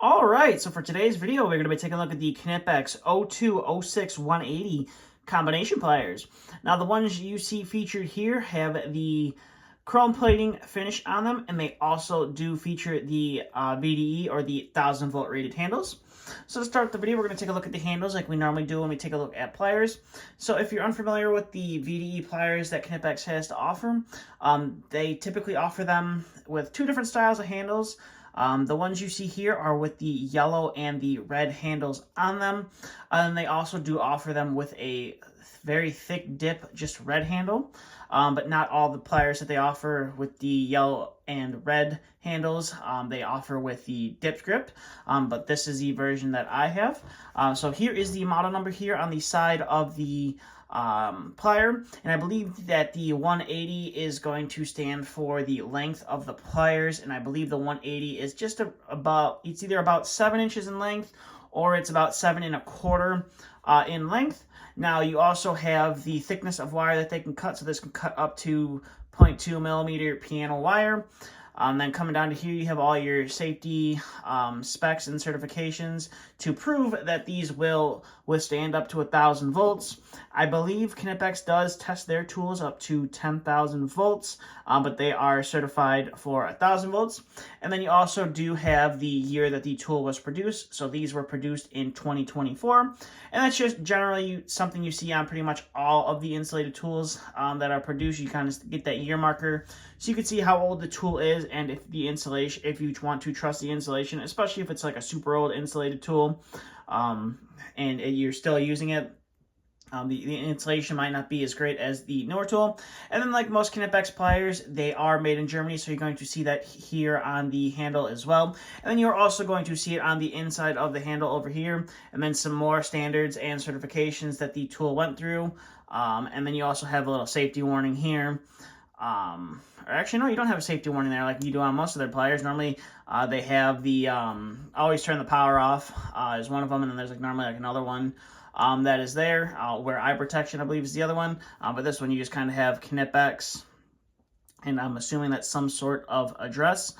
All right, so for today's video, we're going to be taking a look at the Knipex 02, 06, 180 combination pliers. Now, the ones you see featured here have the chrome plating finish on them, and they also do feature the VDE or the 1000-volt rated handles. So to start the video, we're going to take a look at the handles like we normally do when we take a look at pliers. So if you're unfamiliar with the VDE pliers that Knipex has to offer, they typically offer them with two different styles of handles. The ones you see here are with the yellow and the red handles on them. And they also do offer them with a very thick dip, just red handle. But not all the pliers that they offer with the yellow and red handles, they offer with the dip grip. But this is the version that I have. So here is the model number here on the side of the plier, and I believe that the 180 is going to stand for the length of the pliers, and I believe the 180 is just it's either about 7 inches in length or it's about 7 1/4 in length. Now you also have the thickness of wire that they can cut, so this can cut up to 0.2 millimeter piano wire. Then coming down to here, you have all your safety specs and certifications to prove that these will withstand up to 1,000 volts. I believe Knipex does test their tools up to 10,000 volts, but they are certified for 1,000 volts. And then you also do have the year that the tool was produced. So these were produced in 2024. And that's just generally something you see on pretty much all of the insulated tools that are produced. You kind of get that year marker so you can see how old the tool is, and if the insulation, if you want to trust the insulation, especially if it's like a super old insulated tool, and you're still using it. The insulation might not be as great as the newer tool. And then like most Knipex pliers, they are made in Germany, so you're going to see that here on the handle as well. And then you're also going to see it on the inside of the handle over here, and then some more standards and certifications that the tool went through. And then you also have a little safety warning here. Or actually, no, you don't have a safety warning there like you do on most of their pliers. Normally, they have the always turn the power off is one of them, and then there's like normally like another one that is there. Wear eye protection, I believe, is the other one. But this one, you just kind of have Knipex, and I'm assuming that's some sort of address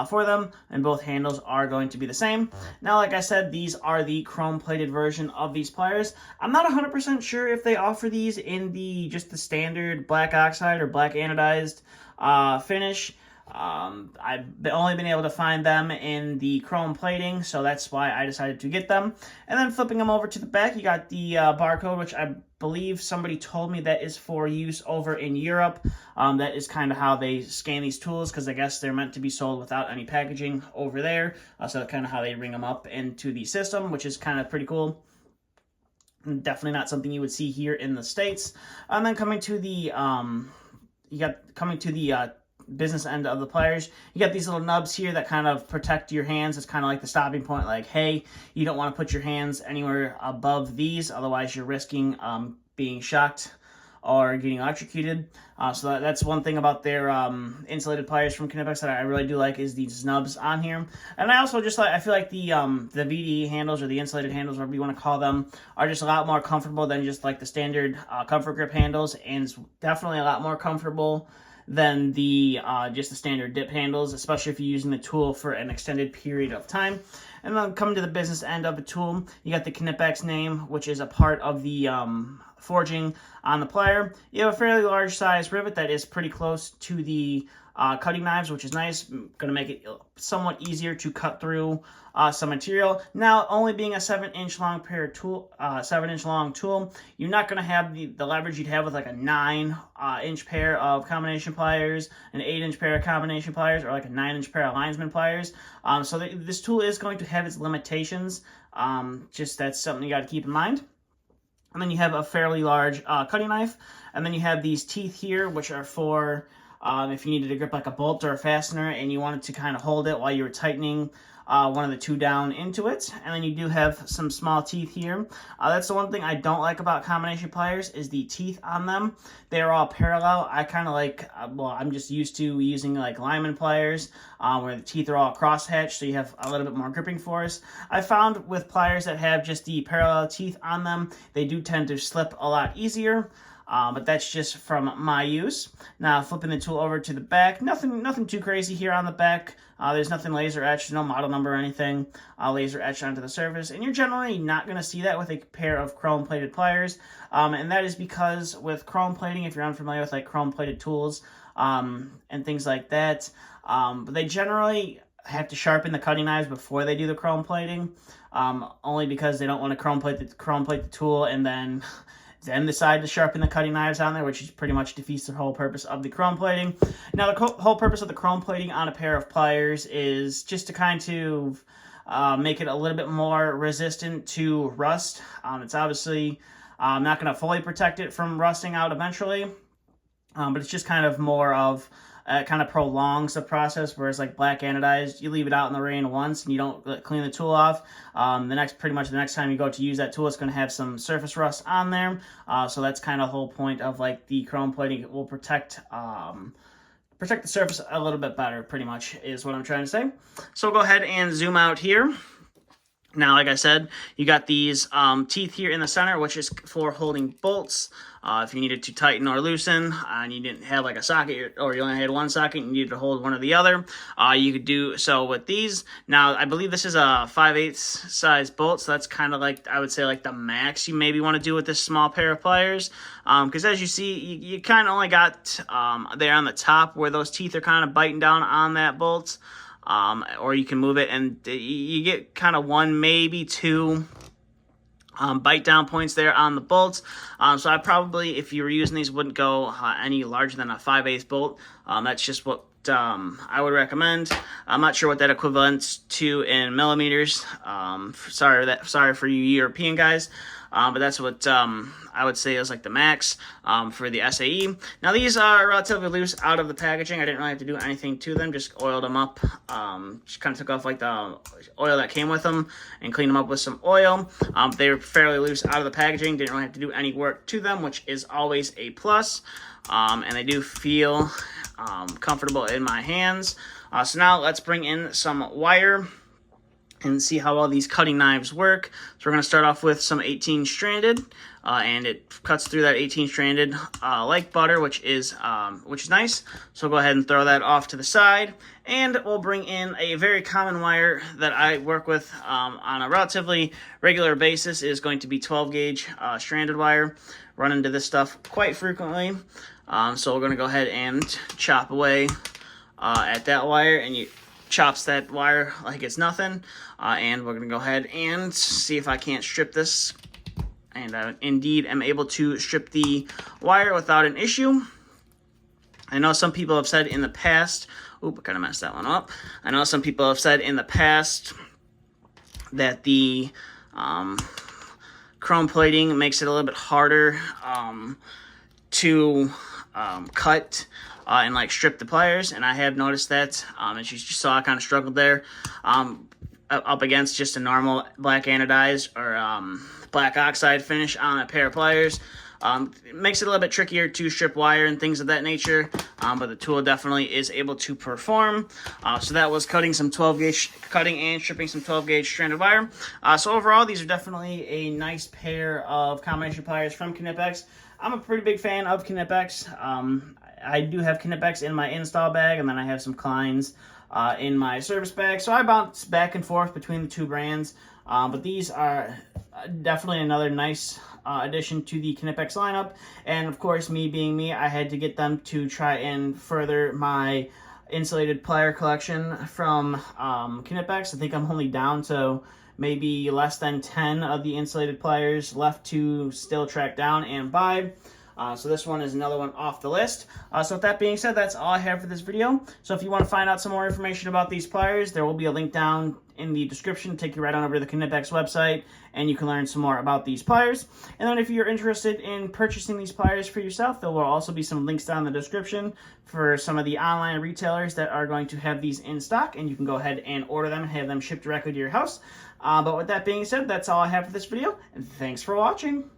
for them, and both handles are going to be the same. Now, like I said, these are the chrome-plated version of these pliers. I'm not 100% sure if they offer these in just the standard black oxide or black anodized finish. I've only been able to find them in the chrome plating, so that's why I decided to get them. And then flipping them over to the back, you got the barcode, which I believe somebody told me that is for use over in Europe. That is kind of how they scan these tools, because I guess they're meant to be sold without any packaging over there. So that's kind of how they ring them up into the system, which is kind of pretty cool. Definitely not something you would see here in the States. And then coming to the business end of the pliers, you got these little nubs here that kind of protect your hands. It's kind of like the stopping point, like, hey, you don't want to put your hands anywhere above these, otherwise you're risking being shocked or getting electrocuted. So that's one thing about their insulated pliers from Knipex that I really do like, is these nubs on here. And I also just like, I feel like the VDE handles, or the insulated handles, whatever you want to call them, are just a lot more comfortable than just like the standard comfort grip handles, and it's definitely a lot more comfortable than the just the standard dip handles, especially if you're using the tool for an extended period of time. And then coming to the business end of the tool, you got the Knipex name, which is a part of the forging on the plier. You have a fairly large size rivet that is pretty close to the cutting knives, which is nice. Going to make it somewhat easier to cut through some material. Now, only being a 7-inch long tool, you're not going to have the leverage you'd have with like a 9-inch pair of combination pliers, an 8-inch pair of combination pliers, or like a 9-inch pair of linesman pliers. So this tool is going to have its limitations. Just that's something you got to keep in mind. And then you have a fairly large cutting knife, and then you have these teeth here, which are for if you needed to grip like a bolt or a fastener and you wanted to kind of hold it while you were tightening one of the two down into it. And then you do have some small teeth here. That's the one thing I don't like about combination pliers, is the teeth on them. They're all parallel. I kind of like, well, I'm just used to using like lineman pliers where the teeth are all cross-hatched, so you have a little bit more gripping force. I found with pliers that have just the parallel teeth on them, they do tend to slip a lot easier. but that's just from my use. Now, flipping the tool over to the back, nothing too crazy here on the back. There's nothing laser etched, no model number or anything laser etched onto the surface, and you're generally not going to see that with a pair of chrome plated pliers, and that is because with chrome plating, if you're unfamiliar with like chrome plated tools and things like that, but they generally have to sharpen the cutting knives before they do the chrome plating, only because they don't want to chrome plate the tool and then decide to sharpen the cutting knives on there, which pretty much defeats the whole purpose of the chrome plating. Now, the whole purpose of the chrome plating on a pair of pliers is just to kind of make it a little bit more resistant to rust. It's obviously not going to fully protect it from rusting out eventually, but it's just kind of more of kind of prolongs the process, whereas like black anodized, you leave it out in the rain once and you don't clean the tool off. Pretty much the next time you go to use that tool, it's going to have some surface rust on there. So that's kind of the whole point of like the chrome plating. It will protect the surface a little bit better, pretty much is what I'm trying to say. So we'll go ahead and zoom out here. Now, like I said, you got these teeth here in the center, which is for holding bolts. If you needed to tighten or loosen, and you didn't have like a socket, or you only had one socket, and you needed to hold one or the other, you could do so with these. Now, I believe this is a 5/8 size bolt, so that's kind of like, I would say, like the max you maybe want to do with this small pair of pliers. Because as you see, you kind of only got there on the top where those teeth are kind of biting down on that bolt. Or you can move it, and you get kind of one, maybe two bite down points there on the bolts. So I probably, if you were using these, wouldn't go any larger than a 5/8 bolt. That's just what I would recommend. I'm not sure what that equivalents to in millimeters. Sorry for you European guys. But that's what I would say is like the max for the SAE. Now, these are relatively loose out of the packaging. I didn't really have to do anything to them, just oiled them up. Just kind of took off like the oil that came with them and cleaned them up with some oil. They were fairly loose out of the packaging. Didn't really have to do any work to them, which is always a plus. And they do feel comfortable in my hands. So now let's bring in some wire and see how well these cutting knives work. So we're going to start off with some 18 stranded, and it cuts through that 18 stranded like butter, which is nice. So we'll go ahead and throw that off to the side, and we'll bring in a very common wire that I work with on a relatively regular basis. Is going to be 12 gauge stranded wire. Run into this stuff quite frequently. So we're going to go ahead and chop away at that wire, and you chops that wire like it's nothing. And we're going to go ahead and see if I can't strip this. And I indeed am able to strip the wire without an issue. I know some people have said in the past, oop, I kind of messed that one up. I know some people have said in the past that the chrome plating makes it a little bit harder to cut and like strip the pliers, and I have noticed that. As you saw, I kind of struggled there up against just a normal black anodized or black oxide finish on a pair of pliers. It makes it a little bit trickier to strip wire and things of that nature, but the tool definitely is able to perform. So that was cutting and stripping some 12 gauge stranded wire. So overall, these are definitely a nice pair of combination pliers from Knipex. I'm a pretty big fan of Knipex. I do have Knipex in my install bag, and then I have some Kleins in my service bag. So I bounce back and forth between the two brands. But these are definitely another nice addition to the Knipex lineup. And of course, me being me, I had to get them to try and further my insulated plier collection from Knipex. I think I'm only down to maybe less than 10 of the insulated pliers left to still track down and buy. So this one is another one off the list. So with that being said, that's all I have for this video. So if you want to find out some more information about these pliers, there will be a link down in the description. Take you right on over to the Knipex website, and you can learn some more about these pliers. And then if you're interested in purchasing these pliers for yourself, there will also be some links down in the description for some of the online retailers that are going to have these in stock, and you can go ahead and order them and have them shipped directly to your house. But with that being said, that's all I have for this video, and thanks for watching.